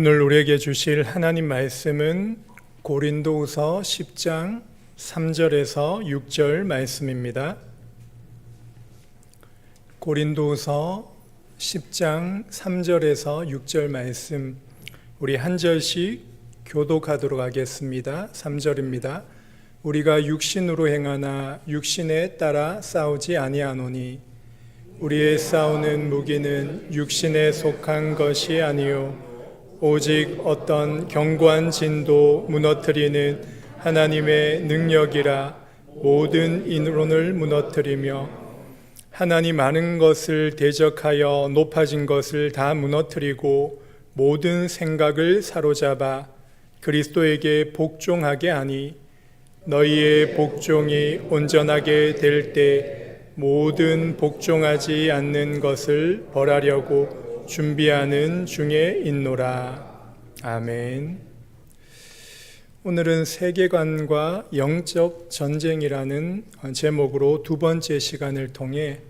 오늘 우리에게 주실 하나님 말씀은 고린도후서 10장 3절에서 6절 말씀입니다. 고린도후서 10장 3절에서 6절 말씀, 우리 한 절씩 교독하도록 하겠습니다. 3절입니다. 우리가 육신으로 행하나 육신에 따라 싸우지 아니하노니 우리의 싸우는 무기는 육신에 속한 것이 아니요 오직 어떤 견고한 진도 무너뜨리는 하나님의 능력이라. 모든 이론을 무너뜨리며 하나님 많은 것을 대적하여 높아진 것을 다 무너뜨리고 모든 생각을 사로잡아 그리스도에게 복종하게 하니 너희의 복종이 온전하게 될 때 모든 복종하지 않는 것을 벌하려고 준비하는 중에 있노라. 아멘. 오늘은 세계관과 영적 전쟁이라는 제목으로 두 번째 시간을 통해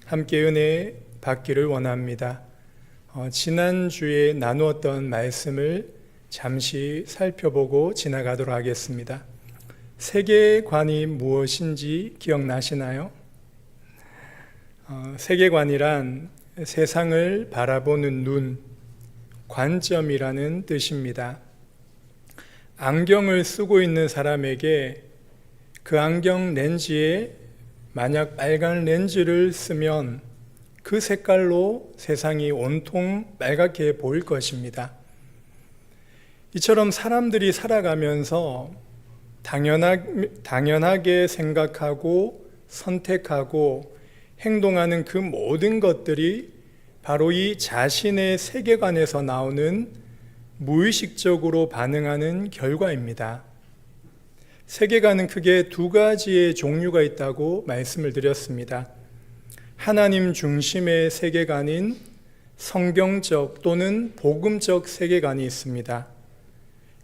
함께 은혜 받기를 원합니다. 지난주에 나누었던 말씀을 잠시 살펴보고 지나가도록 하겠습니다. 세계관이 무엇인지 기억나시나요? 세계관이란 세상을 바라보는 눈, 관점이라는 뜻입니다. 안경을 쓰고 있는 사람에게 그 안경 렌즈에 만약 빨간 렌즈를 쓰면 그 색깔로 세상이 온통 빨갛게 보일 것입니다. 이처럼 사람들이 살아가면서 당연하게 생각하고 선택하고 행동하는 그 모든 것들이 바로 이 자신의 세계관에서 나오는 무의식적으로 반응하는 결과입니다. 세계관은 크게 두 가지의 종류가 있다고 말씀을 드렸습니다. 하나님 중심의 세계관인 성경적 또는 복음적 세계관이 있습니다.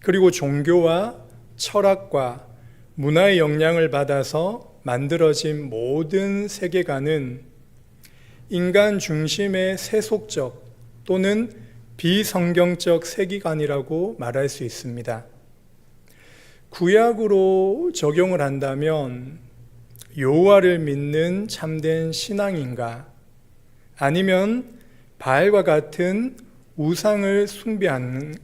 그리고 종교와 철학과 문화의 영향을 받아서 만들어진 모든 세계관은 인간 중심의 세속적 또는 비성경적 세계관이라고 말할 수 있습니다. 구약으로 적용을 한다면 여호와를 믿는 참된 신앙인가, 아니면 바알과 같은 우상을 숭배하는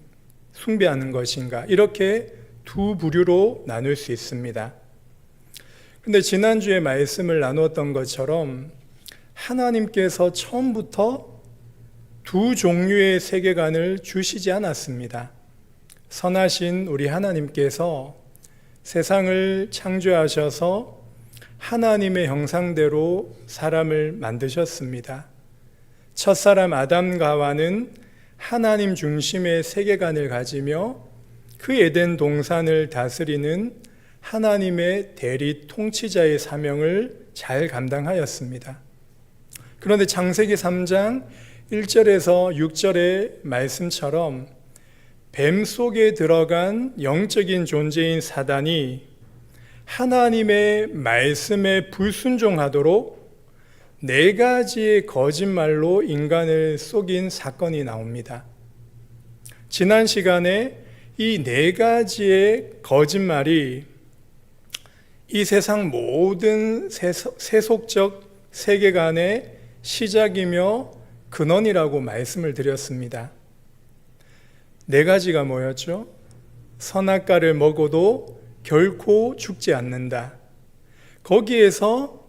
것인가, 이렇게 두 부류로 나눌 수 있습니다. 근데 지난주에 말씀을 나누었던 것처럼 하나님께서 처음부터 두 종류의 세계관을 주시지 않았습니다. 선하신 우리 하나님께서 세상을 창조하셔서 하나님의 형상대로 사람을 만드셨습니다. 첫사람 아담과 하와는 하나님 중심의 세계관을 가지며 그 에덴 동산을 다스리는 하나님의 대리 통치자의 사명을 잘 감당하였습니다. 그런데 창세기 3장 1절에서 6절의 말씀처럼 뱀 속에 들어간 영적인 존재인 사단이 하나님의 말씀에 불순종하도록 4가지의 거짓말로 인간을 속인 사건이 나옵니다. 지난 시간에 이 4가지의 거짓말이 이 세상 모든 세속적 세계관의 시작이며 근원이라고 말씀을 드렸습니다. 4가지가 뭐였죠? 선악과를 먹어도 결코 죽지 않는다. 거기에서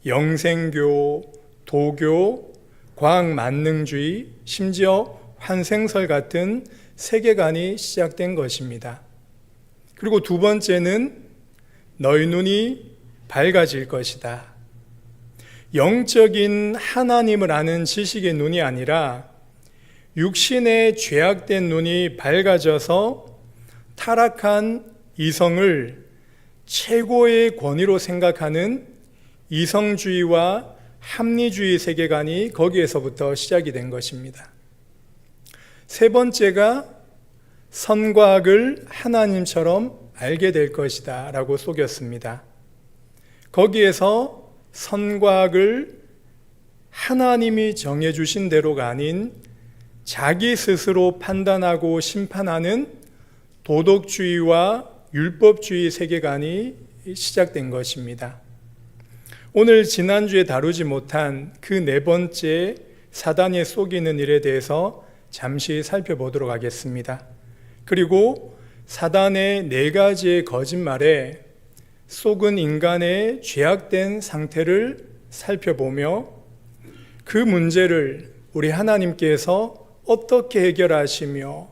영생교, 도교, 과학만능주의, 심지어 환생설 같은 세계관이 시작된 것입니다. 그리고 두 번째는 너희 눈이 밝아질 것이다. 영적인 하나님을 아는 지식의 눈이 아니라 육신의 죄악된 눈이 밝아져서 타락한 이성을 최고의 권위로 생각하는 이성주의와 합리주의 세계관이 거기에서부터 시작이 된 것입니다. 세 번째가 선과 악을 하나님처럼 알게 될 것이다 라고 속였습니다. 거기에서 선과 악을 하나님이 정해주신 대로가 아닌 자기 스스로 판단하고 심판하는 도덕주의와 율법주의 세계관이 시작된 것입니다. 오늘 지난주에 다루지 못한 그 네 번째 사단이 속이는 일에 대해서 잠시 살펴보도록 하겠습니다. 그리고 사단의 네 가지의 거짓말에 속은 인간의 죄악된 상태를 살펴보며 그 문제를 우리 하나님께서 어떻게 해결하시며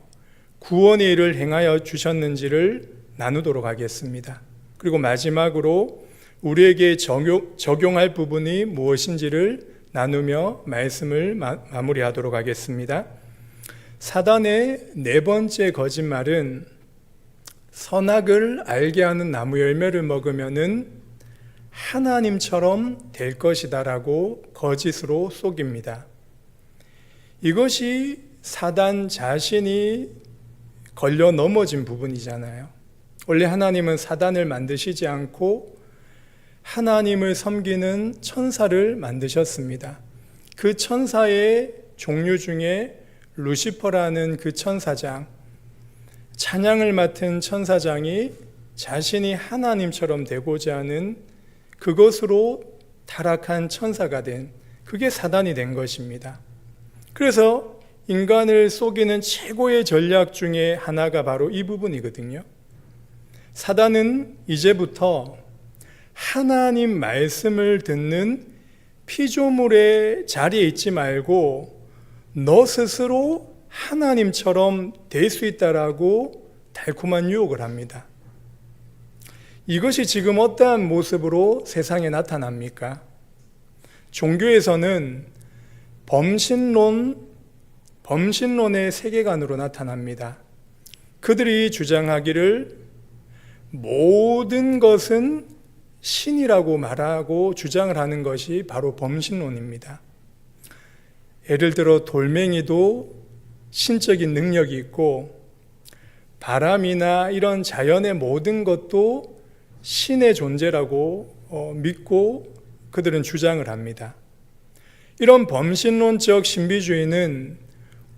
구원의 일을 행하여 주셨는지를 나누도록 하겠습니다. 그리고 마지막으로 우리에게 적용할 부분이 무엇인지를 나누며 말씀을 마무리하도록 하겠습니다. 사단의 네 번째 거짓말은 선악을 알게 하는 나무 열매를 먹으면은 하나님처럼 될 것이다라고 거짓으로 속입니다. 이것이 사단 자신이 걸려 넘어진 부분이잖아요. 원래 하나님은 사단을 만드시지 않고 하나님을 섬기는 천사를 만드셨습니다. 그 천사의 종류 중에 루시퍼라는 그 천사장, 찬양을 맡은 천사장이 자신이 하나님처럼 되고자 하는 그것으로 타락한 천사가 된, 그게 사단이 된 것입니다. 그래서 인간을 속이는 최고의 전략 중에 하나가 바로 이 부분이거든요. 사단은 이제부터 하나님 말씀을 듣는 피조물의 자리에 있지 말고 너 스스로 하나님처럼 될 수 있다라고 달콤한 유혹을 합니다. 이것이 지금 어떠한 모습으로 세상에 나타납니까? 종교에서는 범신론의 세계관으로 나타납니다. 그들이 주장하기를 모든 것은 신이라고 말하고 주장을 하는 것이 바로 범신론입니다. 예를 들어 돌멩이도 신적인 능력이 있고 바람이나 이런 자연의 모든 것도 신의 존재라고 믿고 그들은 주장을 합니다. 이런 범신론적 신비주의는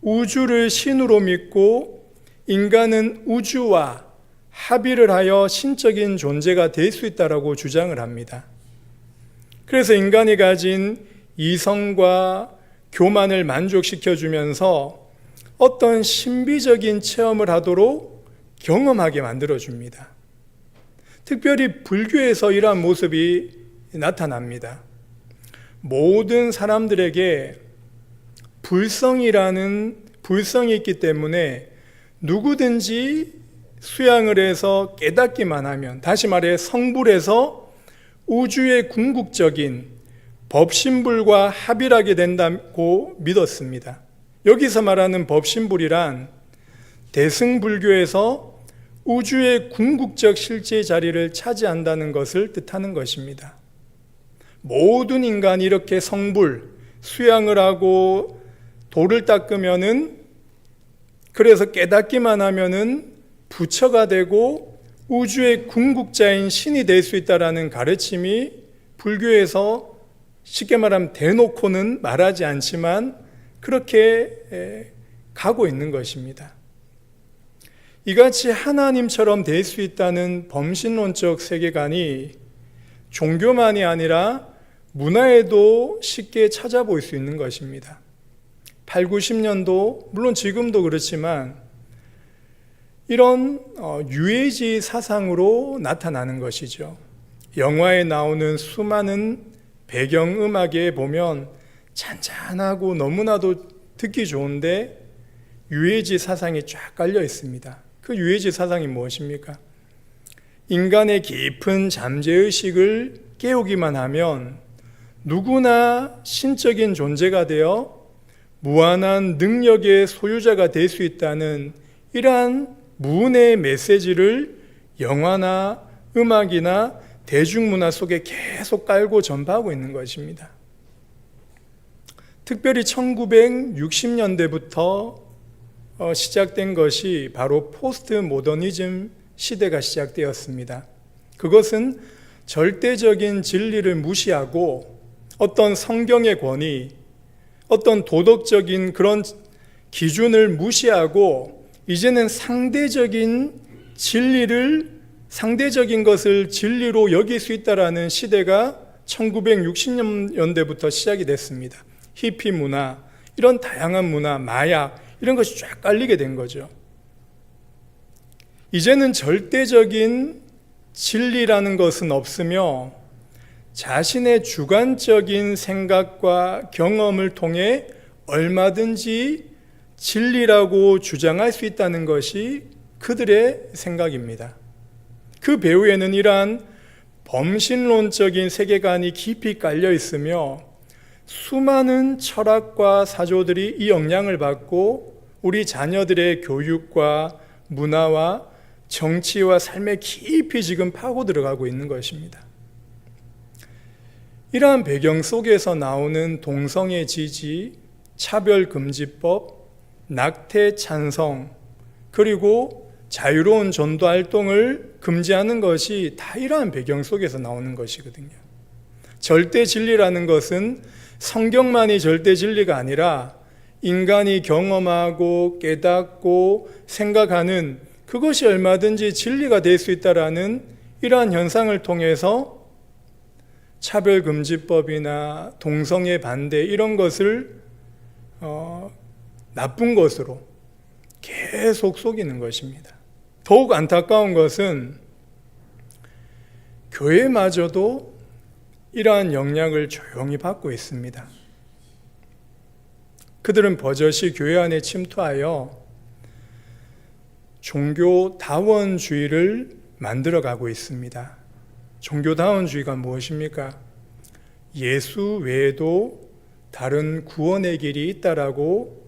우주를 신으로 믿고 인간은 우주와 합의를 하여 신적인 존재가 될 수 있다라고 주장을 합니다. 그래서 인간이 가진 이성과 교만을 만족시켜주면서 어떤 신비적인 체험을 하도록 경험하게 만들어줍니다. 특별히 불교에서 이러한 모습이 나타납니다. 모든 사람들에게 불성이 있기 때문에 누구든지 수양을 해서 깨닫기만 하면, 다시 말해 성불해서 우주의 궁극적인 법신불과 합일하게 된다고 믿었습니다. 여기서 말하는 법신불이란 대승불교에서 우주의 궁극적 실제 자리를 차지한다는 것을 뜻하는 것입니다. 모든 인간이 이렇게 성불, 수양을 하고 돌을 닦으면은, 그래서 깨닫기만 하면은 부처가 되고 우주의 궁극자인 신이 될 수 있다라는 가르침이 불교에서 쉽게 말하면 대놓고는 말하지 않지만 그렇게 가고 있는 것입니다. 이같이 하나님처럼 될 수 있다는 범신론적 세계관이 종교만이 아니라 문화에도 쉽게 찾아볼 수 있는 것입니다. 8, 90년도, 물론 지금도 그렇지만 이런 유해지 사상으로 나타나는 것이죠. 영화에 나오는 수많은 배경음악에 보면 잔잔하고 너무나도 듣기 좋은데 유해지 사상이 쫙 깔려 있습니다. 그 유해지 사상이 무엇입니까? 인간의 깊은 잠재의식을 깨우기만 하면 누구나 신적인 존재가 되어 무한한 능력의 소유자가 될 수 있다는 이러한 무은의 메시지를 영화나 음악이나 대중문화 속에 계속 깔고 전파하고 있는 것입니다. 특별히 1960년대부터 시작된 것이 바로 포스트 모더니즘 시대가 시작되었습니다. 그것은 절대적인 진리를 무시하고 어떤 성경의 권위, 어떤 도덕적인 그런 기준을 무시하고 이제는 상대적인 것을 진리로 여길 수 있다라는 시대가 1960년대부터 시작이 됐습니다. 히피 문화, 이런 다양한 문화, 마약, 이런 것이 쫙 깔리게 된 거죠. 이제는 절대적인 진리라는 것은 없으며 자신의 주관적인 생각과 경험을 통해 얼마든지 진리라고 주장할 수 있다는 것이 그들의 생각입니다. 그 배후에는 이러한 범신론적인 세계관이 깊이 깔려 있으며 수많은 철학과 사조들이 이 영향을 받고 우리 자녀들의 교육과 문화와 정치와 삶에 깊이 지금 파고 들어가고 있는 것입니다. 이러한 배경 속에서 나오는 동성애 지지, 차별금지법, 낙태 찬성, 그리고 자유로운 전도 활동을 금지하는 것이 다 이러한 배경 속에서 나오는 것이거든요. 절대 진리라는 것은 성경만이 절대 진리가 아니라 인간이 경험하고 깨닫고 생각하는 그것이 얼마든지 진리가 될 수 있다라는 이러한 현상을 통해서 차별금지법이나 동성애 반대 이런 것을 나쁜 것으로 계속 속이는 것입니다. 더욱 안타까운 것은 교회마저도 이러한 영향을 조용히 받고 있습니다. 그들은 버젓이 교회 안에 침투하여 종교다원주의를 만들어가고 있습니다. 종교다원주의가 무엇입니까? 예수 외에도 다른 구원의 길이 있다라고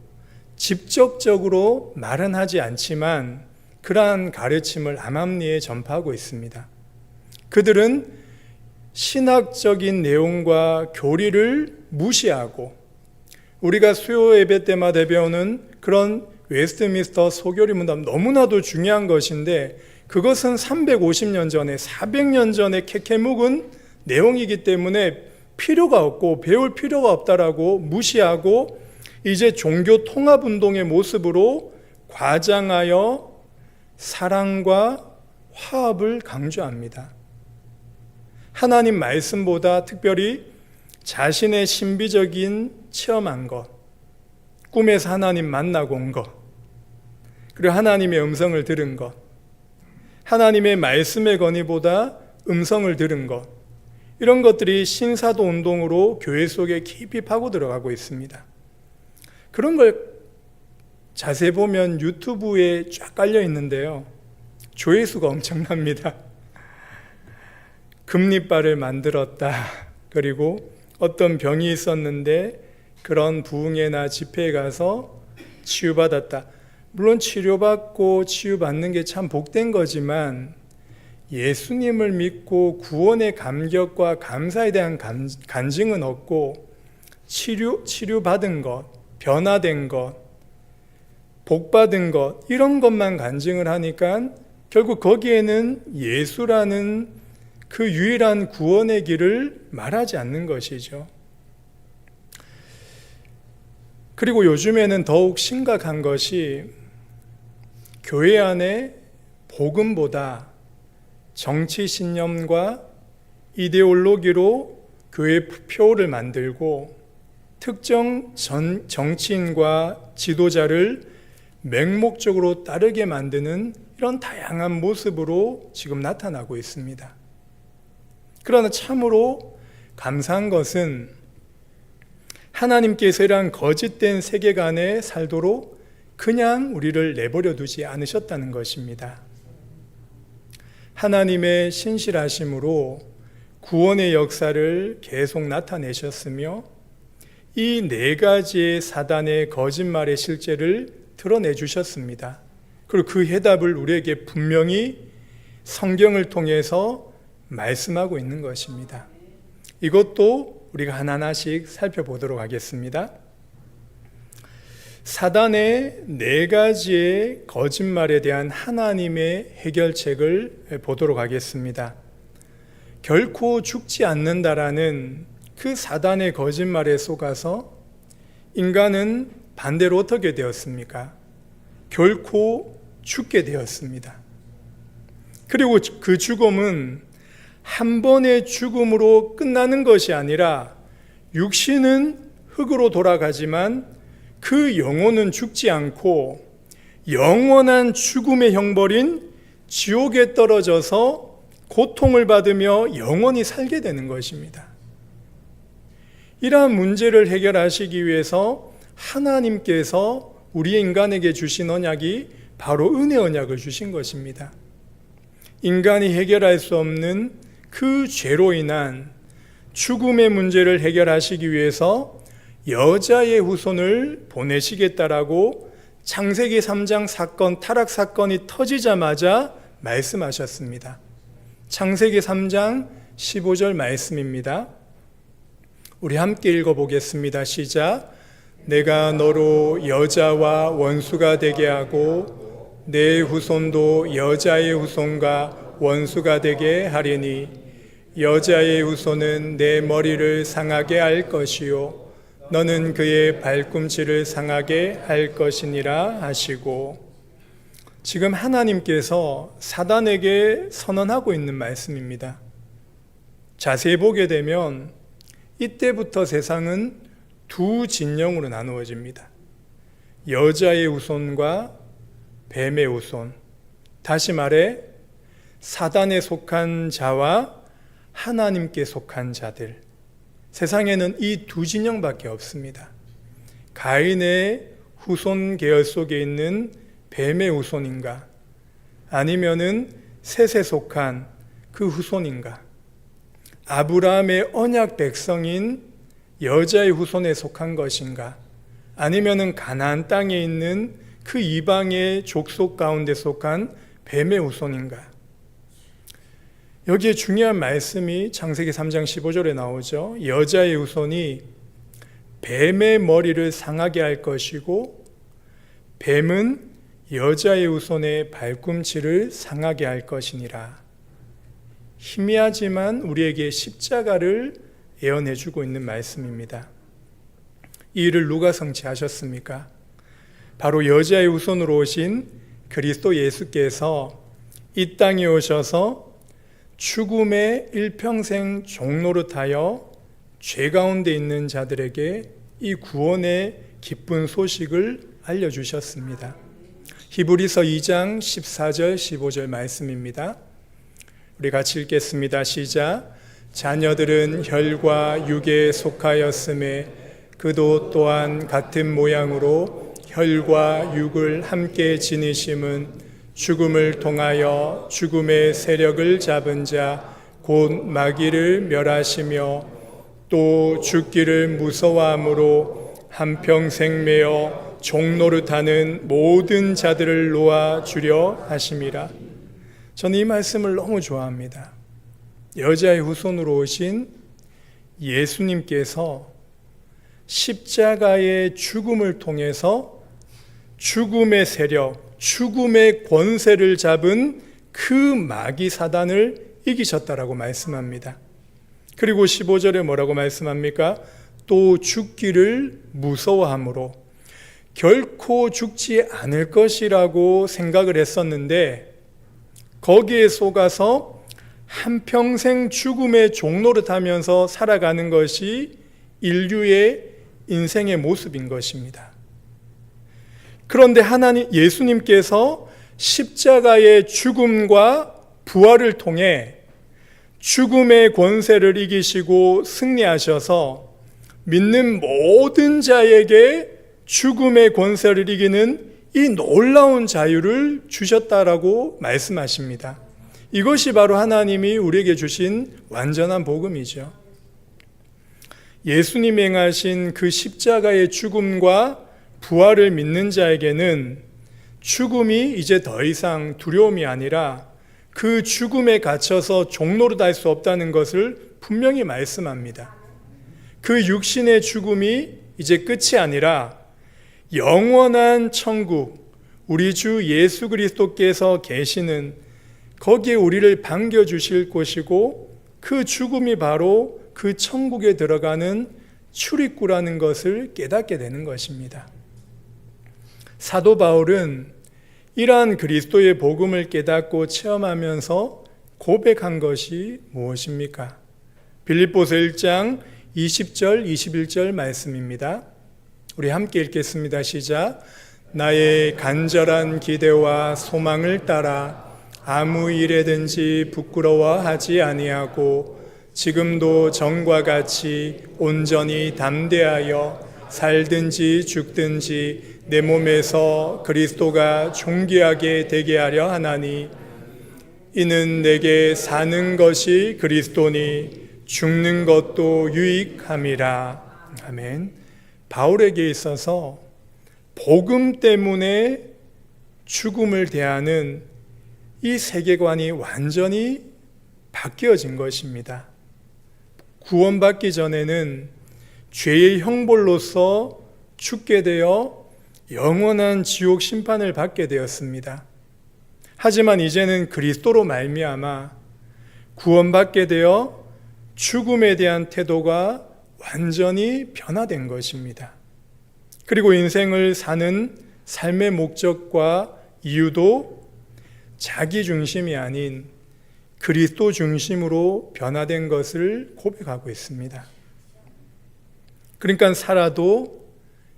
직접적으로 말은 하지 않지만 그러한 가르침을 암암리에 전파하고 있습니다. 그들은 신학적인 내용과 교리를 무시하고 우리가 수요 예배 때마다 배우는 그런 웨스트민스터 소교리 문답 너무나도 중요한 것인데 그것은 350년 전에 400년 전에 캐캐 묵은 내용이기 때문에 필요가 없고 배울 필요가 없다라고 무시하고 이제 종교 통합운동의 모습으로 과장하여 사랑과 화합을 강조합니다. 하나님 말씀보다 특별히 자신의 신비적인 체험한 것, 꿈에서 하나님 만나고 온 것, 그리고 하나님의 음성을 들은 것, 하나님의 말씀의 건의보다 음성을 들은 것, 이런 것들이 신사도 운동으로 교회 속에 깊이 파고 들어가고 있습니다. 그런 걸 자세히 보면 유튜브에 쫙 깔려 있는데요. 조회수가 엄청납니다. 금리발을 만들었다. 그리고 어떤 병이 있었는데 그런 부흥회나 집회에 가서 치유받았다. 물론 치료받고 치유받는 게 참 복된 거지만 예수님을 믿고 구원의 감격과 감사에 대한 간증은 없고 치료받은 것, 변화된 것, 복받은 것 이런 것만 간증을 하니까 결국 거기에는 예수라는 그 유일한 구원의 길을 말하지 않는 것이죠. 그리고 요즘에는 더욱 심각한 것이 교회 안에 복음보다 정치 신념과 이데올로기로 교회 표를 만들고 특정 정치인과 지도자를 맹목적으로 따르게 만드는 이런 다양한 모습으로 지금 나타나고 있습니다. 그러나 참으로 감사한 것은 하나님께서 이러한 거짓된 세계관에 살도록 그냥 우리를 내버려 두지 않으셨다는 것입니다. 하나님의 신실하심으로 구원의 역사를 계속 나타내셨으며 이 네 가지의 사단의 거짓말의 실제를 드러내 주셨습니다. 그리고 그 해답을 우리에게 분명히 성경을 통해서 말씀하고 있는 것입니다. 이것도 우리가 하나하나씩 살펴보도록 하겠습니다. 사단의 네 가지의 거짓말에 대한 하나님의 해결책을 보도록 하겠습니다. 결코 죽지 않는다라는 그 사단의 거짓말에 속아서 인간은 반대로 어떻게 되었습니까? 결코 죽게 되었습니다. 그리고 그 죽음은 한 번의 죽음으로 끝나는 것이 아니라 육신은 흙으로 돌아가지만 그 영혼은 죽지 않고 영원한 죽음의 형벌인 지옥에 떨어져서 고통을 받으며 영원히 살게 되는 것입니다. 이러한 문제를 해결하시기 위해서 하나님께서 우리 인간에게 주신 언약이 바로 은혜 언약을 주신 것입니다. 인간이 해결할 수 없는 그 죄로 인한 죽음의 문제를 해결하시기 위해서 여자의 후손을 보내시겠다라고 창세기 3장 사건, 타락 사건이 터지자마자 말씀하셨습니다. 창세기 3장 15절 말씀입니다. 우리 함께 읽어보겠습니다. 시작. 내가 너로 여자와 원수가 되게 하고 내 후손도 여자의 후손과 원수가 되게 하리니 여자의 후손은 내 머리를 상하게 할 것이요 너는 그의 발꿈치를 상하게 할 것이니라 하시고, 지금 하나님께서 사단에게 선언하고 있는 말씀입니다. 자세히 보게 되면 이때부터 세상은 두 진영으로 나누어집니다. 여자의 후손과 뱀의 후손, 다시 말해 사단에 속한 자와 하나님께 속한 자들. 세상에는 이 두 진영밖에 없습니다. 가인의 후손 계열 속에 있는 뱀의 후손인가, 아니면은 셋에 속한 그 후손인가, 아브라함의 언약 백성인 여자의 후손에 속한 것인가, 아니면은 가나안 땅에 있는 그 이방의 족속 가운데 속한 뱀의 후손인가. 여기에 중요한 말씀이 창세기 3장 15절에 나오죠. 여자의 후손이 뱀의 머리를 상하게 할 것이고 뱀은 여자의 후손의 발꿈치를 상하게 할 것이니라. 희미하지만 우리에게 십자가를 예언해 주고 있는 말씀입니다. 이 일을 누가 성취하셨습니까? 바로 여자의 후손으로 오신 그리스도 예수께서 이 땅에 오셔서 죽음의 일평생 종노릇하여 죄 가운데 있는 자들에게 이 구원의 기쁜 소식을 알려주셨습니다. 히브리서 2장 14절 15절 말씀입니다. 우리 같이 읽겠습니다. 시작. 자녀들은 혈과 육에 속하였음에 그도 또한 같은 모양으로 혈과 육을 함께 지니심은 죽음을 통하여 죽음의 세력을 잡은 자 곧 마귀를 멸하시며 또 죽기를 무서워함으로 한평생 매어 종노릇하는 모든 자들을 놓아주려 하심이라. 저는 이 말씀을 너무 좋아합니다. 여자의 후손으로 오신 예수님께서 십자가의 죽음을 통해서 죽음의 세력, 죽음의 권세를 잡은 그 마귀 사단을 이기셨다라고 말씀합니다. 그리고 15절에 뭐라고 말씀합니까? 또 죽기를 무서워함으로, 결코 죽지 않을 것이라고 생각을 했었는데 거기에 속아서 한평생 죽음의 종노릇하면서 살아가는 것이 인류의 인생의 모습인 것입니다. 그런데 예수님께서 십자가의 죽음과 부활을 통해 죽음의 권세를 이기시고 승리하셔서 믿는 모든 자에게 죽음의 권세를 이기는 이 놀라운 자유를 주셨다라고 말씀하십니다. 이것이 바로 하나님이 우리에게 주신 완전한 복음이죠. 예수님이 행하신 그 십자가의 죽음과 부활을 믿는 자에게는 죽음이 이제 더 이상 두려움이 아니라 그 죽음에 갇혀서 종노릇할 수 없다는 것을 분명히 말씀합니다. 그 육신의 죽음이 이제 끝이 아니라 영원한 천국, 우리 주 예수 그리스도께서 계시는 거기에 우리를 반겨주실 곳이고, 그 죽음이 바로 그 천국에 들어가는 출입구라는 것을 깨닫게 되는 것입니다. 사도 바울은 이러한 그리스도의 복음을 깨닫고 체험하면서 고백한 것이 무엇입니까? 빌립보서 1장 20절 21절 말씀입니다. 우리 함께 읽겠습니다. 시작. 나의 간절한 기대와 소망을 따라 아무 일에든지 부끄러워하지 아니하고 지금도 전과 같이 온전히 담대하여 살든지 죽든지 내 몸에서 그리스도가 존귀하게 되게 하려 하나니 이는 내게 사는 것이 그리스도니 죽는 것도 유익함이라. 아멘. 바울에게 있어서 복음 때문에 죽음을 대하는 이 세계관이 완전히 바뀌어진 것입니다. 구원받기 전에는 죄의 형벌로서 죽게 되어 영원한 지옥 심판을 받게 되었습니다. 하지만 이제는 그리스도로 말미암아 구원받게 되어 죽음에 대한 태도가 완전히 변화된 것입니다. 그리고 인생을 사는 삶의 목적과 이유도 자기 중심이 아닌 그리스도 중심으로 변화된 것을 고백하고 있습니다. 그러니까 살아도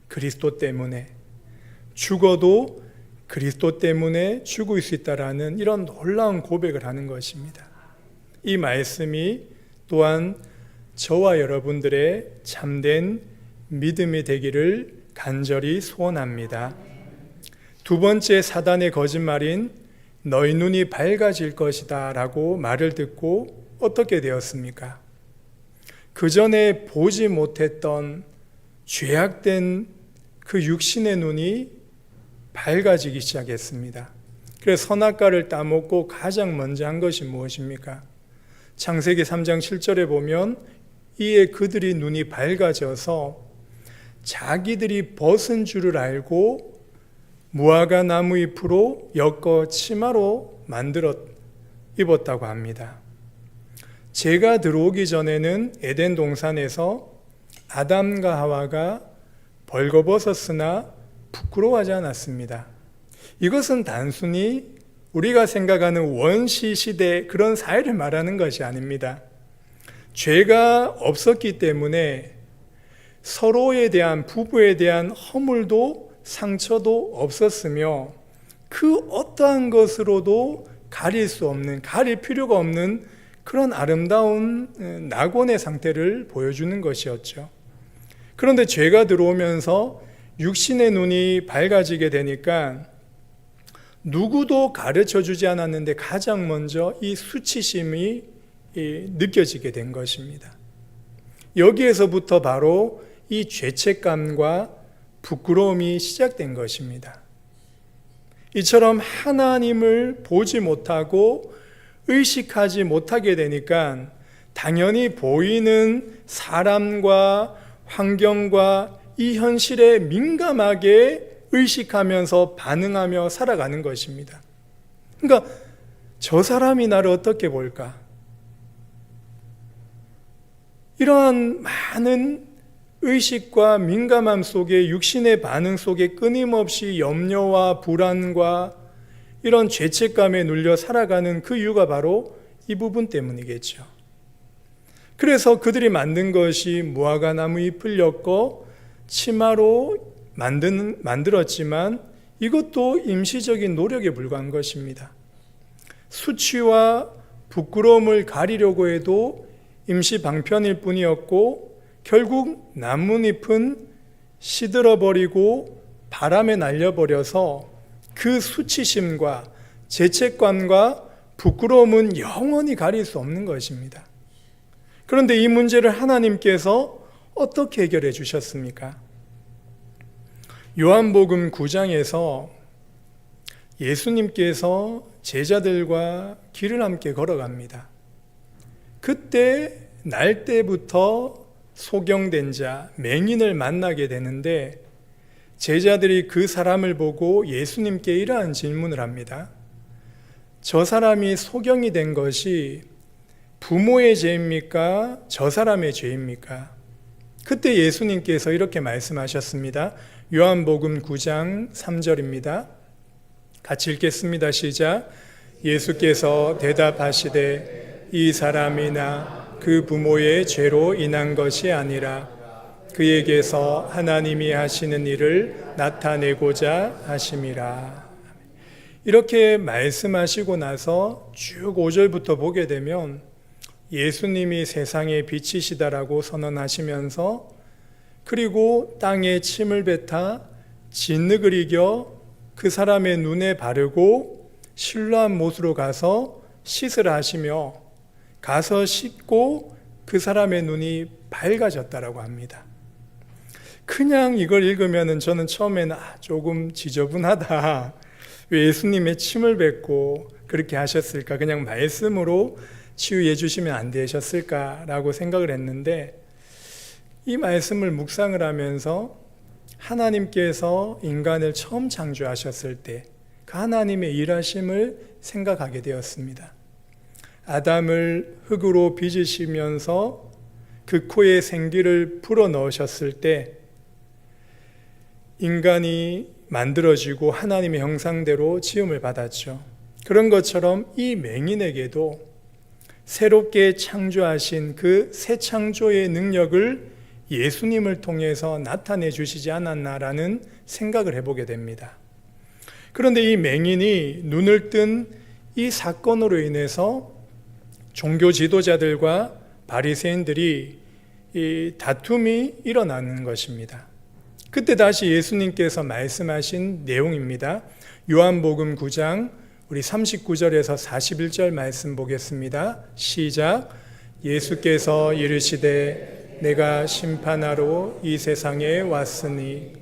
그리스도 때문에, 죽어도 그리스도 때문에 죽을 수 있다라는 이런 놀라운 고백을 하는 것입니다. 이 말씀이 또한 저와 여러분들의 참된 믿음이 되기를 간절히 소원합니다. 두 번째 사단의 거짓말인 너희 눈이 밝아질 것이다 라고 말을 듣고 어떻게 되었습니까? 그 전에 보지 못했던 죄악된 그 육신의 눈이 밝아지기 시작했습니다. 그래서 선악과를 따먹고 가장 먼저 한 것이 무엇입니까? 창세기 3장 7절에 보면 이에 그들이 눈이 밝아져서 자기들이 벗은 줄을 알고 무화과 나무 잎으로 엮어 치마로 만들어 입었다고 합니다. 죄가 들어오기 전에는 에덴 동산에서 아담과 하와가 벌거벗었으나 부끄러워하지 않았습니다. 이것은 단순히 우리가 생각하는 원시 시대 그런 사회를 말하는 것이 아닙니다. 죄가 없었기 때문에 서로에 대한, 부부에 대한 허물도 상처도 없었으며 그 어떠한 것으로도 가릴 수 없는, 가릴 필요가 없는 그런 아름다운 낙원의 상태를 보여주는 것이었죠. 그런데 죄가 들어오면서 육신의 눈이 밝아지게 되니까 누구도 가르쳐 주지 않았는데 가장 먼저 이 수치심이 느껴지게 된 것입니다. 여기에서부터 바로 이 죄책감과 부끄러움이 시작된 것입니다. 이처럼 하나님을 보지 못하고 의식하지 못하게 되니까 당연히 보이는 사람과 환경과 이 현실에 민감하게 의식하면서 반응하며 살아가는 것입니다. 그러니까 저 사람이 나를 어떻게 볼까? 이러한 많은 의식과 민감함 속에, 육신의 반응 속에 끊임없이 염려와 불안과 이런 죄책감에 눌려 살아가는 그 이유가 바로 이 부분 때문이겠죠. 그래서 그들이 만든 것이 무화과 나무 잎을 엮어 치마로 만들었지만 이것도 임시적인 노력에 불과한 것입니다. 수치와 부끄러움을 가리려고 해도 임시 방편일 뿐이었고 결국 나뭇잎은 시들어버리고 바람에 날려버려서 그 수치심과 죄책감과 부끄러움은 영원히 가릴 수 없는 것입니다. 그런데 이 문제를 하나님께서 어떻게 해결해 주셨습니까? 요한복음 9장에서 예수님께서 제자들과 길을 함께 걸어갑니다. 그때 날 때부터 소경된 자, 맹인을 만나게 되는데 제자들이 그 사람을 보고 예수님께 이러한 질문을 합니다. 저 사람이 소경이 된 것이 부모의 죄입니까? 저 사람의 죄입니까? 그때 예수님께서 이렇게 말씀하셨습니다. 요한복음 9장 3절입니다. 같이 읽겠습니다. 시작. 예수께서 대답하시되 이 사람이나 그 부모의 죄로 인한 것이 아니라 그에게서 하나님이 하시는 일을 나타내고자 하심이라. 이렇게 말씀하시고 나서 쭉 5절부터 보게 되면 예수님이 세상의 빛이시다라고 선언하시면서 그리고 땅에 침을 뱉어 진흙을 이겨 그 사람의 눈에 바르고 실로암 못으로 가서 씻으라 하시며 가서 씻고 그 사람의 눈이 밝아졌다라고 합니다. 그냥 이걸 읽으면 저는 처음에는 조금 지저분하다. 왜 예수님의 침을 뱉고 그렇게 하셨을까? 그냥 말씀으로 치유해 주시면 안 되셨을까라고 생각을 했는데 이 말씀을 묵상을 하면서 하나님께서 인간을 처음 창조하셨을 때 그 하나님의 일하심을 생각하게 되었습니다. 아담을 흙으로 빚으시면서 그 코에 생기를 불어넣으셨을 때 인간이 만들어지고 하나님의 형상대로 지음을 받았죠. 그런 것처럼 이 맹인에게도 새롭게 창조하신 그 새 창조의 능력을 예수님을 통해서 나타내 주시지 않았나라는 생각을 해보게 됩니다. 그런데 이 맹인이 눈을 뜬 이 사건으로 인해서 종교 지도자들과 바리새인들이 이 다툼이 일어나는 것입니다. 그때 다시 예수님께서 말씀하신 내용입니다. 요한복음 9장 우리 39절에서 41절 말씀 보겠습니다. 시작. 예수께서 이르시되 내가 심판하러 이 세상에 왔으니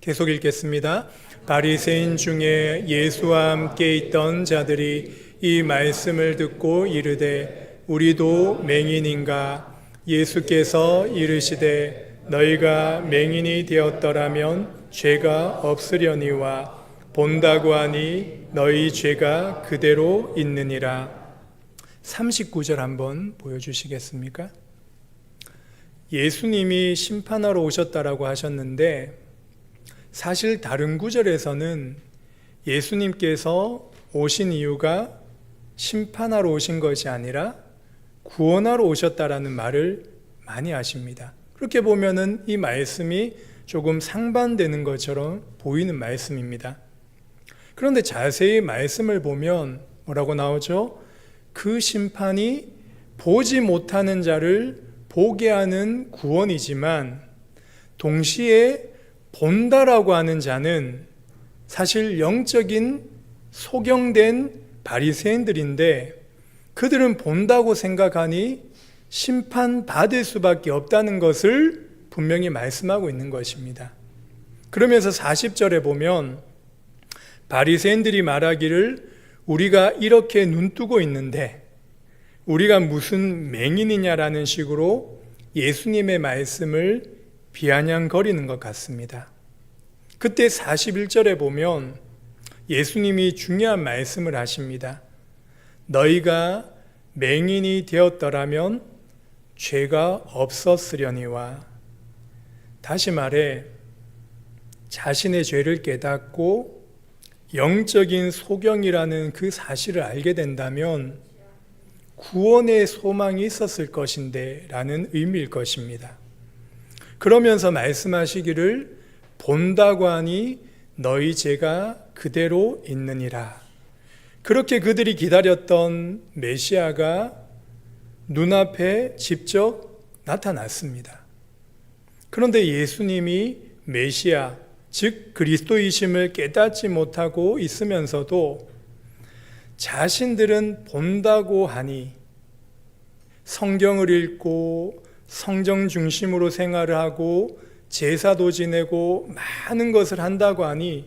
계속 읽겠습니다. 바리새인 중에 예수와 함께 있던 자들이 이 말씀을 듣고 이르되 우리도 맹인인가? 예수께서 이르시되 너희가 맹인이 되었더라면 죄가 없으려니와 본다고 하니 너희 죄가 그대로 있느니라. 39절 한번 보여주시겠습니까? 예수님이 심판하러 오셨다라고 하셨는데 사실 다른 구절에서는 예수님께서 오신 이유가 심판하러 오신 것이 아니라 구원하러 오셨다라는 말을 많이 하십니다. 그렇게 보면은 이 말씀이 조금 상반되는 것처럼 보이는 말씀입니다. 그런데 자세히 말씀을 보면 뭐라고 나오죠? 그 심판이 보지 못하는 자를 보게 하는 구원이지만 동시에 본다라고 하는 자는 사실 영적인 소경된 바리새인들인데 그들은 본다고 생각하니 심판받을 수밖에 없다는 것을 분명히 말씀하고 있는 것입니다. 그러면서 40절에 보면 바리새인들이 말하기를 우리가 이렇게 눈뜨고 있는데 우리가 무슨 맹인이냐라는 식으로 예수님의 말씀을 비아냥거리는 것 같습니다. 그때 41절에 보면 예수님이 중요한 말씀을 하십니다. 너희가 맹인이 되었더라면 죄가 없었으려니와. 다시 말해 자신의 죄를 깨닫고 영적인 소경이라는 그 사실을 알게 된다면 구원의 소망이 있었을 것인데 라는 의미일 것입니다. 그러면서 말씀하시기를 본다고 하니 너희 죄가 그대로 있느니라. 그렇게 그들이 기다렸던 메시아가 눈앞에 직접 나타났습니다. 그런데 예수님이 메시아, 즉 그리스도이심을 깨닫지 못하고 있으면서도 자신들은 본다고 하니 성경을 읽고 성경 중심으로 생활을 하고 제사도 지내고 많은 것을 한다고 하니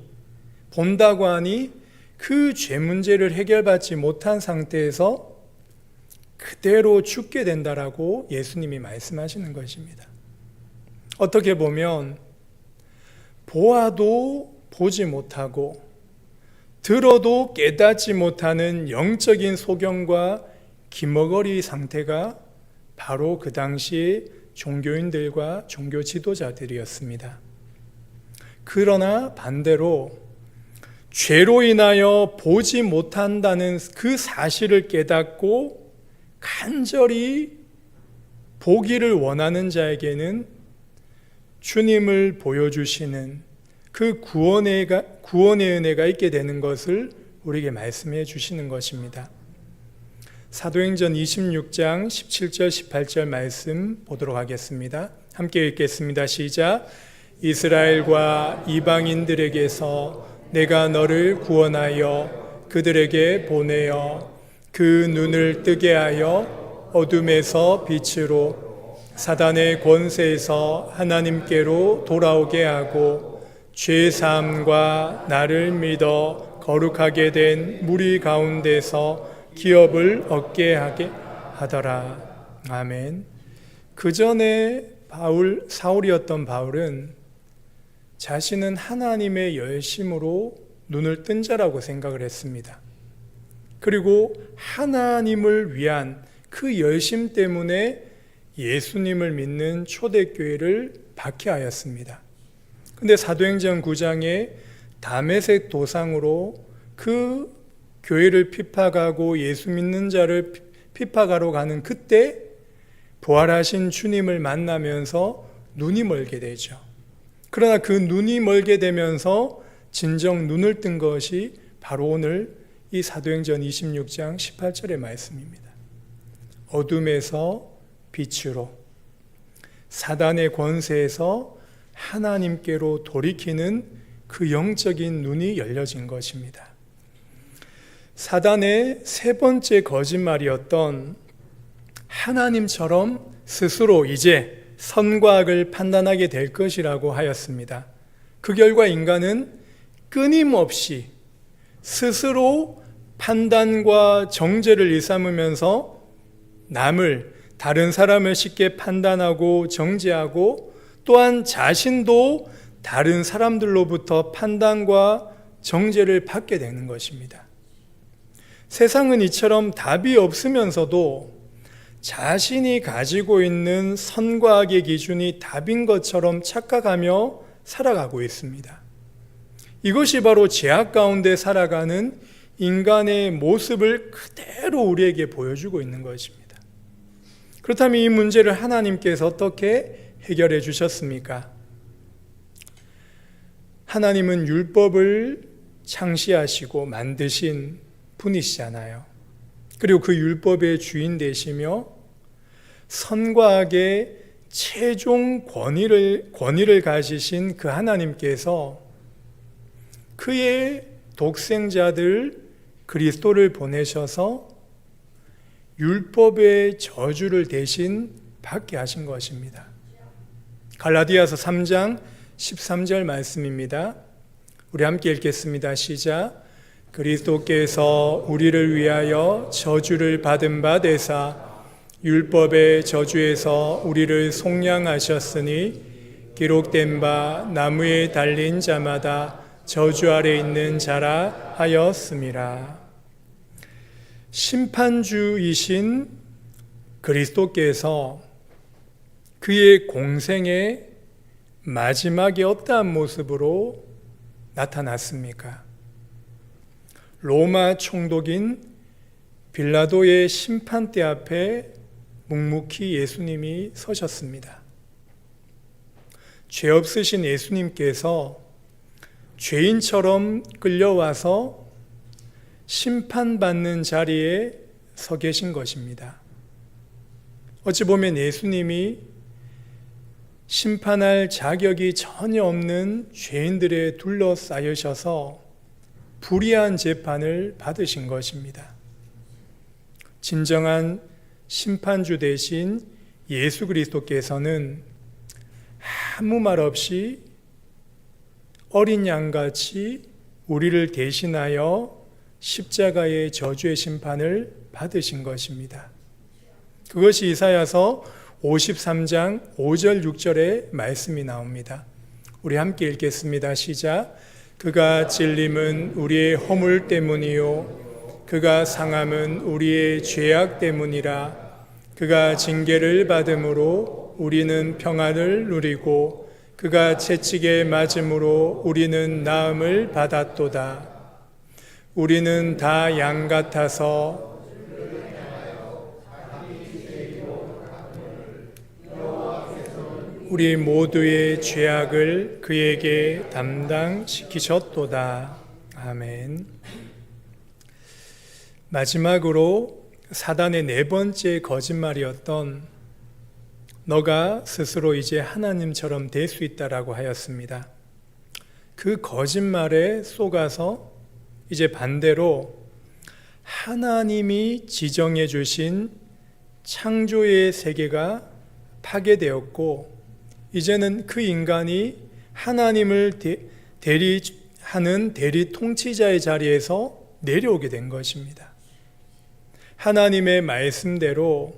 본다고 하니 그 죄 문제를 해결받지 못한 상태에서 그대로 죽게 된다라고 예수님이 말씀하시는 것입니다. 어떻게 보면 보아도 보지 못하고 들어도 깨닫지 못하는 영적인 소경과 기머거리 상태가 바로 그 당시 종교인들과 종교 지도자들이었습니다. 그러나 반대로 죄로 인하여 보지 못한다는 그 사실을 깨닫고 간절히 보기를 원하는 자에게는 주님을 보여주시는 그 구원의 은혜가 있게 되는 것을 우리에게 말씀해 주시는 것입니다. 사도행전 26장 17절 18절 말씀 보도록 하겠습니다. 함께 읽겠습니다. 시작. 이스라엘과 이방인들에게서 내가 너를 구원하여 그들에게 보내어 그 눈을 뜨게 하여 어둠에서 빛으로 사단의 권세에서 하나님께로 돌아오게 하고 죄 사함과 나를 믿어 거룩하게 된 무리 가운데서 기업을 얻게 하게 하더라. 아멘. 그 전에 사울이었던 바울은 자신은 하나님의 열심으로 눈을 뜬 자라고 생각을 했습니다. 그리고 하나님을 위한 그 열심 때문에 예수님을 믿는 초대교회를 박해하였습니다. 근데 사도행전 9장에 다메섹 도상으로 그 교회를 핍박하고 예수 믿는 자를 핍박하러 가는 그때 부활하신 주님을 만나면서 눈이 멀게 되죠. 그러나 그 눈이 멀게 되면서 진정 눈을 뜬 것이 바로 오늘 이 사도행전 26장 18절의 말씀입니다. 어둠에서 빛으로 사단의 권세에서 하나님께로 돌이키는 그 영적인 눈이 열려진 것입니다. 사단의 세 번째 거짓말이었던 하나님처럼 스스로 이제 선과 악을 판단하게 될 것이라고 하였습니다. 그 결과 인간은 끊임없이 스스로 판단과 정죄를 일삼으면서 다른 사람을 쉽게 판단하고 정죄하고 또한 자신도 다른 사람들로부터 판단과 정죄를 받게 되는 것입니다. 세상은 이처럼 답이 없으면서도 자신이 가지고 있는 선과 악의 기준이 답인 것처럼 착각하며 살아가고 있습니다. 이것이 바로 죄악 가운데 살아가는 인간의 모습을 그대로 우리에게 보여주고 있는 것입니다. 그렇다면 이 문제를 하나님께서 어떻게 해결해 주셨습니까? 하나님은 율법을 창시하시고 만드신 분이시잖아요. 그리고 그 율법의 주인 되시며 선과 악의 최종 권위를 가지신 그 하나님께서 그의 독생자들 그리스도를 보내셔서 율법의 저주를 대신 받게 하신 것입니다. 갈라디아서 3장 13절 말씀입니다. 우리 함께 읽겠습니다. 시작. 그리스도께서 우리를 위하여 저주를 받은 바 되사 율법의 저주에서 우리를 속량하셨으니 기록된 바 나무에 달린 자마다 저주 아래 있는 자라 하였음이라. 심판주이신 그리스도께서 그의 공생의 마지막에 어떠한 모습으로 나타났습니까? 로마 총독인 빌라도의 심판대 앞에 묵묵히 예수님이 서셨습니다. 죄 없으신 예수님께서 죄인처럼 끌려와서 심판받는 자리에 서 계신 것입니다. 어찌 보면 예수님이 심판할 자격이 전혀 없는 죄인들에 둘러싸이셔서 불의한 재판을 받으신 것입니다. 진정한 심판주 대신 예수 그리스도께서는 아무 말 없이 어린 양같이 우리를 대신하여 십자가의 저주의 심판을 받으신 것입니다. 그것이 이사야서 53장 5절 6절의 말씀이 나옵니다. 우리 함께 읽겠습니다. 시작. 그가 찔림은 우리의 허물 때문이요 그가 상함은 우리의 죄악 때문이라. 그가 징계를 받음으로 우리는 평안을 누리고 그가 채찍에 맞음으로 우리는 나음을 받았도다. 우리는 다 양 같아서 우리 모두의 죄악을 그에게 담당시키셨도다. 아멘. 마지막으로 사단의 네 번째 거짓말이었던 너가 스스로 이제 하나님처럼 될 수 있다라고 하였습니다. 그 거짓말에 속아서 이제 반대로 하나님이 지정해 주신 창조의 세계가 파괴되었고 이제는 그 인간이 하나님을 대리하는 대리 통치자의 자리에서 내려오게 된 것입니다. 하나님의 말씀대로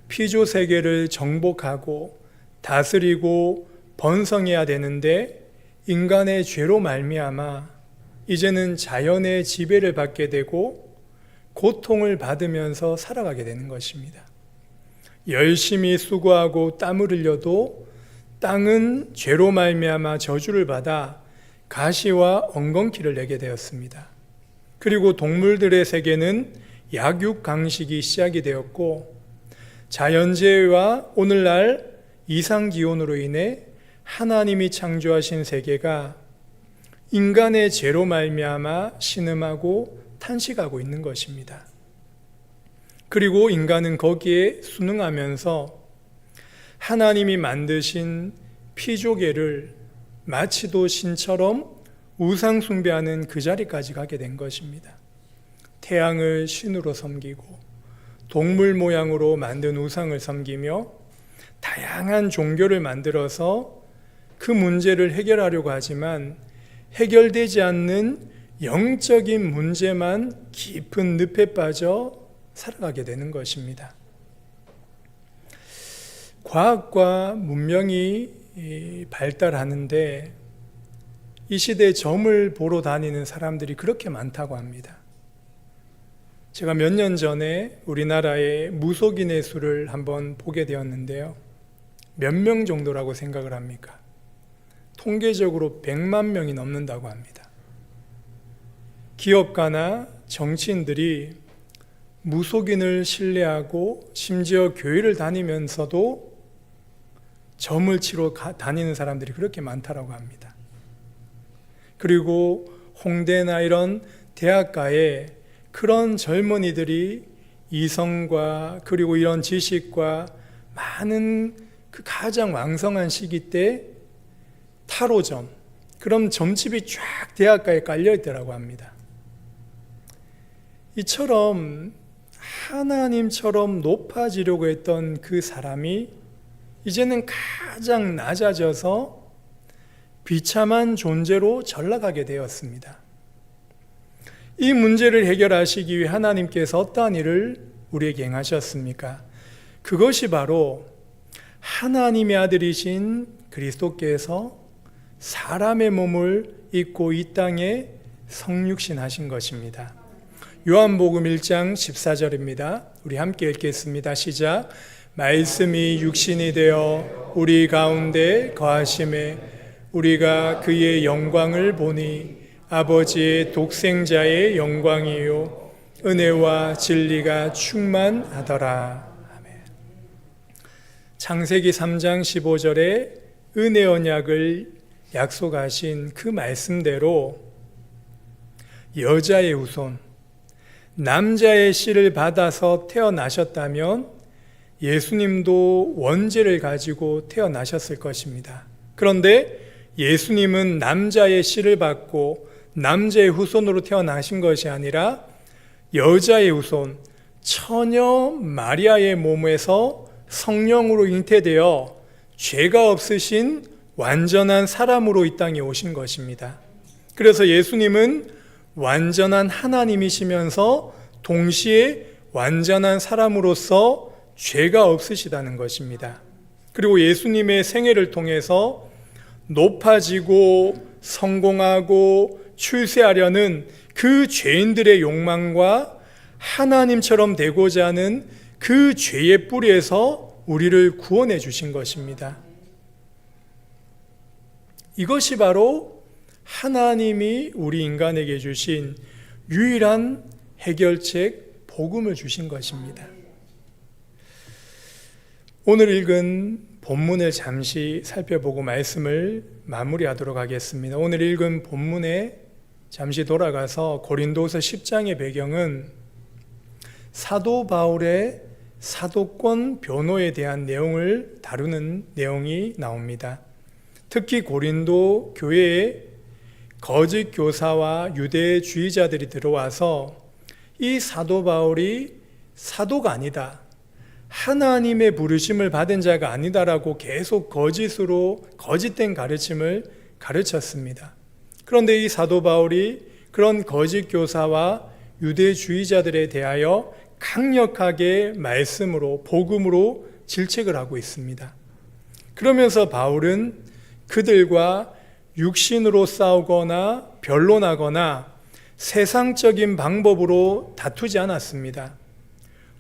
피조 세계를 정복하고 다스리고 번성해야 되는데 인간의 죄로 말미암아 이제는 자연의 지배를 받게 되고 고통을 받으면서 살아가게 되는 것입니다. 열심히 수고하고 땀을 흘려도 땅은 죄로 말미암아 저주를 받아 가시와 엉겅퀴를 내게 되었습니다. 그리고 동물들의 세계는 약육강식이 시작이 되었고 자연재해와 오늘날 이상기온으로 인해 하나님이 창조하신 세계가 인간의 죄로 말미암아 신음하고 탄식하고 있는 것입니다. 그리고 인간은 거기에 순응하면서 하나님이 만드신 피조계를 마치도 신처럼 우상 숭배하는 그 자리까지 가게 된 것입니다. 태양을 신으로 섬기고 동물 모양으로 만든 우상을 섬기며 다양한 종교를 만들어서 그 문제를 해결하려고 하지만 해결되지 않는 영적인 문제만 깊은 늪에 빠져 살아가게 되는 것입니다. 과학과 문명이 발달하는데 이 시대에 점을 보러 다니는 사람들이 그렇게 많다고 합니다. 제가 몇 년 전에 우리나라의 무속인의 수를 한번 보게 되었는데요. 몇 명 정도라고 생각을 합니까? 통계적으로 100만 명이 넘는다고 합니다. 기업가나 정치인들이 무속인을 신뢰하고 심지어 교회를 다니면서도 점을 치러 다니는 사람들이 그렇게 많다고 합니다. 그리고 홍대나 이런 대학가에 그런 젊은이들이 이성과 그리고 이런 지식과 많은 그 가장 왕성한 시기 때 타로점, 그럼 점집이 쫙 대학가에 깔려 있더라고 합니다. 이처럼 하나님처럼 높아지려고 했던 그 사람이 이제는 가장 낮아져서 비참한 존재로 전락하게 되었습니다. 이 문제를 해결하시기 위해 하나님께서 어떠한 일을 우리에게 행하셨습니까? 그것이 바로 하나님의 아들이신 그리스도께서 사람의 몸을 입고 이 땅에 성육신하신 것입니다. 요한복음 1장 14절입니다. 우리 함께 읽겠습니다. 시작. 말씀이 육신이 되어 우리 가운데 거하심에 우리가 그의 영광을 보니 아버지의 독생자의 영광이요 은혜와 진리가 충만하더라. 아멘. 창세기 3장 15절에 은혜 언약을 약속하신 그 말씀대로 여자의 후손, 남자의 씨를 받아서 태어나셨다면 예수님도 원죄를 가지고 태어나셨을 것입니다. 그런데 예수님은 남자의 씨를 받고 남자의 후손으로 태어나신 것이 아니라 여자의 후손, 처녀 마리아의 몸에서 성령으로 잉태되어 죄가 없으신 완전한 사람으로 이 땅에 오신 것입니다. 그래서 예수님은 완전한 하나님이시면서 동시에 완전한 사람으로서 죄가 없으시다는 것입니다. 그리고 예수님의 생애를 통해서 높아지고 성공하고 출세하려는 그 죄인들의 욕망과 하나님처럼 되고자 하는 그 죄의 뿌리에서 우리를 구원해 주신 것입니다. 이것이 바로 하나님이 우리 인간에게 주신 유일한 해결책, 복음을 주신 것입니다. 오늘 읽은 본문을 잠시 살펴보고 말씀을 마무리하도록 하겠습니다. 오늘 읽은 본문에 잠시 돌아가서 고린도서 10장의 배경은 사도 바울의 사도권 변호에 대한 내용을 다루는 내용이 나옵니다. 특히 고린도 교회에 거짓 교사와 유대주의자들이 들어와서 이 사도 바울이 사도가 아니다, 하나님의 부르심을 받은 자가 아니다라고 계속 거짓된 가르침을 가르쳤습니다. 그런데 이 사도 바울이 그런 거짓 교사와 유대주의자들에 대하여 강력하게 말씀으로, 복음으로 질책을 하고 있습니다. 그러면서 바울은 그들과 육신으로 싸우거나 변론하거나 세상적인 방법으로 다투지 않았습니다.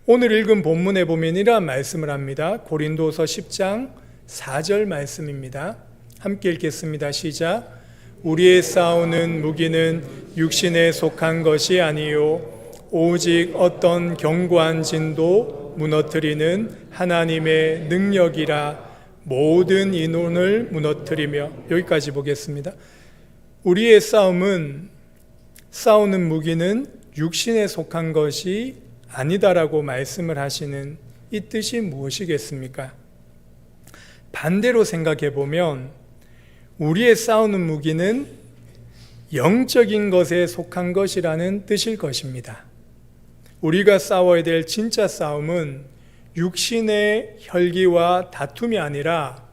오늘 읽은 본문에 보면 이러한 말씀을 합니다. 고린도서 10장 4절 말씀입니다. 함께 읽겠습니다. 시작. 우리의 싸우는 무기는 육신에 속한 것이 아니요 오직 어떤 견고한 진도 무너뜨리는 하나님의 능력이라. 모든 인원을 무너뜨리며, 여기까지 보겠습니다. 우리의 싸우는 무기는 육신에 속한 것이 아니다라고 말씀을 하시는 이 뜻이 무엇이겠습니까? 반대로 생각해 보면 우리의 싸우는 무기는 영적인 것에 속한 것이라는 뜻일 것입니다. 우리가 싸워야 될 진짜 싸움은 육신의 혈기와 다툼이 아니라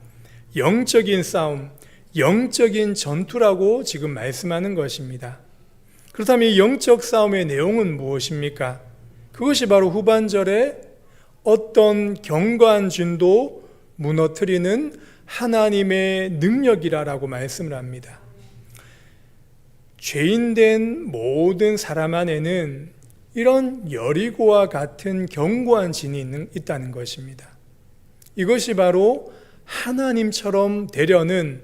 영적인 싸움, 영적인 전투라고 지금 말씀하는 것입니다. 그렇다면 이 영적 싸움의 내용은 무엇입니까? 그것이 바로 후반절에 어떤 견고한 진도 무너뜨리는 하나님의 능력이라고 말씀을 합니다. 죄인된 모든 사람 안에는 이런 여리고와 같은 견고한 진이 있다는 것입니다. 이것이 바로 하나님처럼 되려는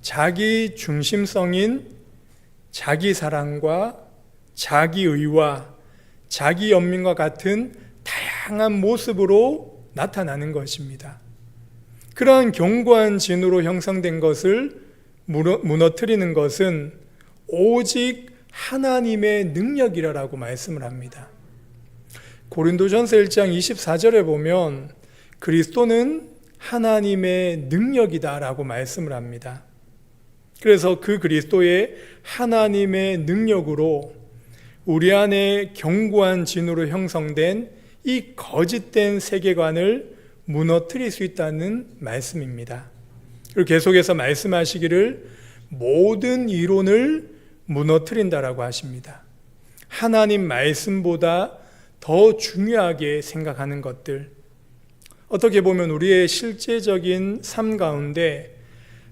자기 중심성인 자기 사랑과 자기 의와 자기 연민과 같은 다양한 모습으로 나타나는 것입니다. 그러한 견고한 진으로 형성된 것을 무너뜨리는 것은 오직 하나님의 능력이라고 말씀을 합니다. 고린도전서 1장 24절에 보면 그리스도는 하나님의 능력이다라고 말씀을 합니다. 그래서 그 그리스도의 하나님의 능력으로 우리 안에 견고한 진으로 형성된 이 거짓된 세계관을 무너뜨릴 수 있다는 말씀입니다. 그리고 계속해서 말씀하시기를 모든 이론을 무너뜨린다라고 하십니다. 하나님 말씀보다 더 중요하게 생각하는 것들, 어떻게 보면 우리의 실제적인 삶 가운데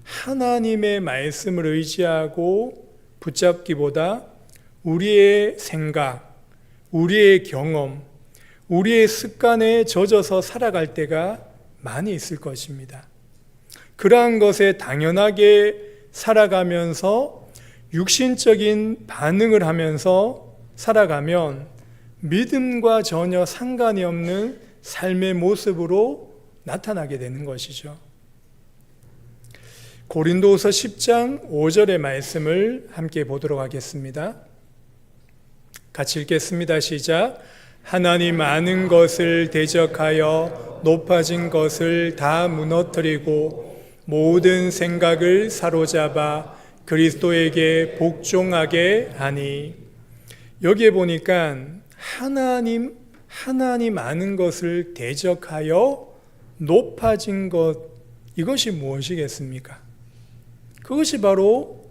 하나님의 말씀을 의지하고 붙잡기보다 우리의 생각, 우리의 경험, 우리의 습관에 젖어서 살아갈 때가 많이 있을 것입니다. 그러한 것에 당연하게 살아가면서 육신적인 반응을 하면서 살아가면 믿음과 전혀 상관이 없는 삶의 모습으로 나타나게 되는 것이죠. 고린도서 10장 5절의 말씀을 함께 보도록 하겠습니다. 같이 읽겠습니다. 시작. 하나님 아는 것을 대적하여 높아진 것을 다 무너뜨리고 모든 생각을 사로잡아 그리스도에게 복종하게 하니. 여기에 보니까 하나님 아는 것을 대적하여 높아진 것, 이것이 무엇이겠습니까? 그것이 바로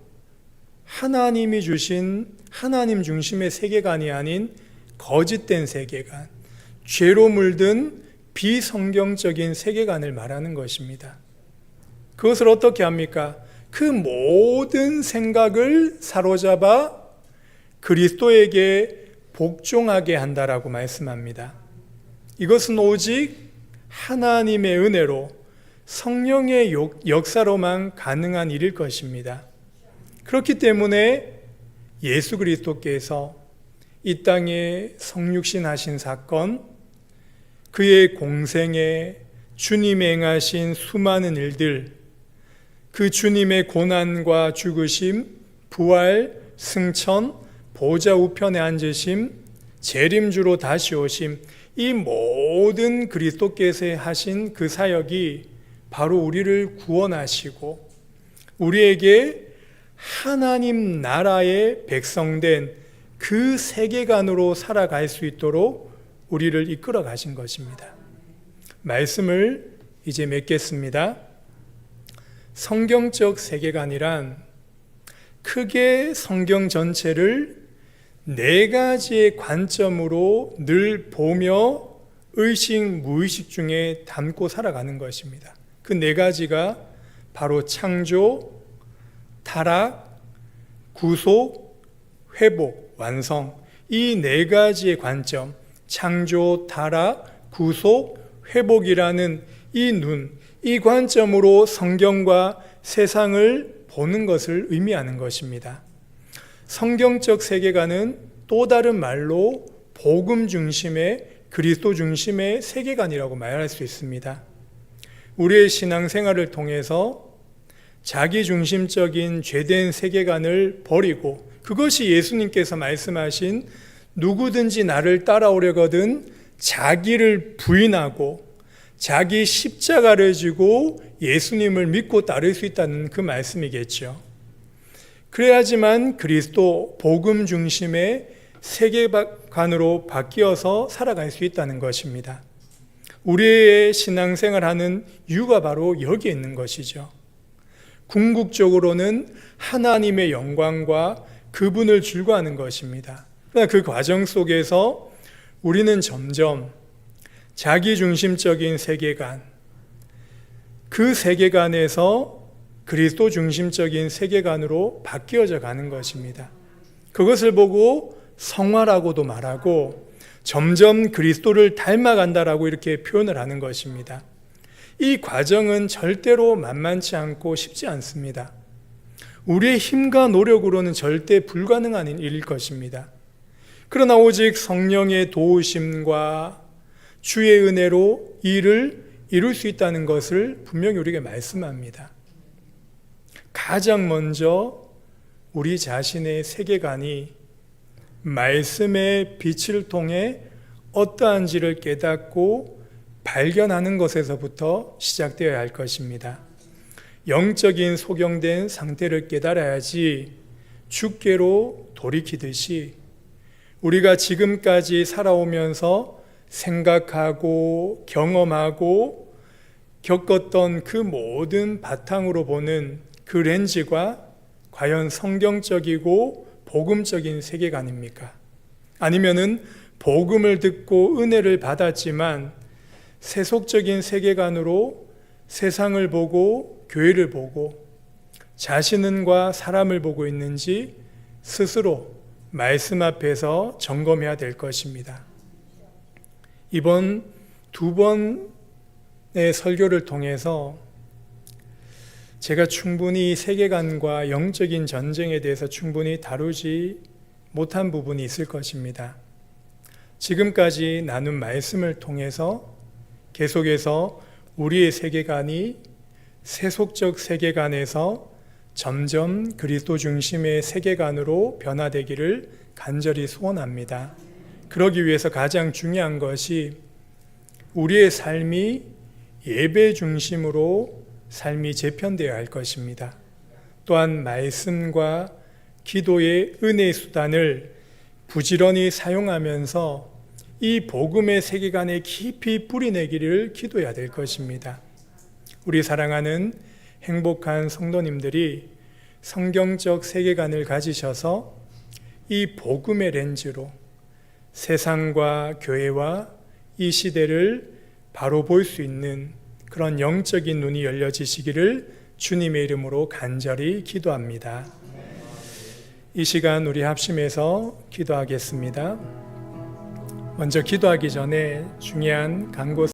하나님이 주신 하나님 중심의 세계관이 아닌 거짓된 세계관, 죄로 물든 비성경적인 세계관을 말하는 것입니다. 그것을 어떻게 합니까? 그 모든 생각을 사로잡아 그리스도에게 복종하게 한다라고 말씀합니다. 이것은 오직 하나님의 은혜로 성령의 역사로만 가능한 일일 것입니다. 그렇기 때문에 예수 그리스도께서 이 땅에 성육신 하신 사건, 그의 공생에 주님이 행하신 수많은 일들, 그 주님의 고난과 죽으심, 부활, 승천, 보좌 우편에 앉으심, 재림주로 다시 오심, 이 모든 그리스도께서 하신 그 사역이 바로 우리를 구원하시고 우리에게 하나님 나라의 백성된 그 세계관으로 살아갈 수 있도록 우리를 이끌어 가신 것입니다. 말씀을 이제 맺겠습니다. 성경적 세계관이란 크게 성경 전체를 네 가지의 관점으로 늘 보며 의식, 무의식 중에 담고 살아가는 것입니다. 그 네 가지가 바로 창조, 타락, 구속, 회복, 완성, 이 네 가지의 관점, 창조, 타락, 구속, 회복이라는 이 눈, 이 관점으로 성경과 세상을 보는 것을 의미하는 것입니다. 성경적 세계관은 또 다른 말로 복음 중심의, 그리스도 중심의 세계관이라고 말할 수 있습니다. 우리의 신앙생활을 통해서 자기중심적인 죄된 세계관을 버리고, 그것이 예수님께서 말씀하신 누구든지 나를 따라오려거든 자기를 부인하고 자기 십자가를 지고 예수님을 믿고 따를 수 있다는 그 말씀이겠죠. 그래야지만 그리스도 복음 중심의 세계관으로 바뀌어서 살아갈 수 있다는 것입니다. 우리의 신앙생활하는 이유가 바로 여기에 있는 것이죠. 궁극적으로는 하나님의 영광과 그분을 즐거워하는 것입니다. 그러나 그 과정 속에서 우리는 점점 자기중심적인 세계관, 그 세계관에서 그리스도 중심적인 세계관으로 바뀌어져 가는 것입니다. 그것을 보고 성화라고도 말하고 점점 그리스도를 닮아간다라고 이렇게 표현을 하는 것입니다. 이 과정은 절대로 만만치 않고 쉽지 않습니다. 우리의 힘과 노력으로는 절대 불가능한 일일 것입니다. 그러나 오직 성령의 도우심과 주의 은혜로 이 일을 이룰 수 있다는 것을 분명히 우리에게 말씀합니다. 가장 먼저 우리 자신의 세계관이 말씀의 빛을 통해 어떠한지를 깨닫고 발견하는 것에서부터 시작되어야 할 것입니다. 영적인 소경된 상태를 깨달아야지 주께로 돌이키듯이 우리가 지금까지 살아오면서 생각하고 경험하고 겪었던 그 모든 바탕으로 보는 그 렌즈가 과연 성경적이고 복음적인 세계관입니까? 아니면은 복음을 듣고 은혜를 받았지만 세속적인 세계관으로 세상을 보고 교회를 보고 자신과 사람을 보고 있는지 스스로 말씀 앞에서 점검해야 될 것입니다. 이번 두 번의 설교를 통해서 제가 충분히 세계관과 영적인 전쟁에 대해서 충분히 다루지 못한 부분이 있을 것입니다. 지금까지 나눈 말씀을 통해서 계속해서 우리의 세계관이 세속적 세계관에서 점점 그리스도 중심의 세계관으로 변화되기를 간절히 소원합니다. 그러기 위해서 가장 중요한 것이 우리의 삶이 예배 중심으로 삶이 재편되어야 할 것입니다. 또한 말씀과 기도의 은혜의 수단을 부지런히 사용하면서 이 복음의 세계관에 깊이 뿌리내기를 기도해야 될 것입니다. 우리 사랑하는 행복한 성도님들이 성경적 세계관을 가지셔서 이 복음의 렌즈로 세상과 교회와 이 시대를 바로 볼 수 있는 그런 영적인 눈이 열려지시기를 주님의 이름으로 간절히 기도합니다. 이 시간 우리 합심해서 기도하겠습니다. 먼저 기도하기 전에 중요한 간구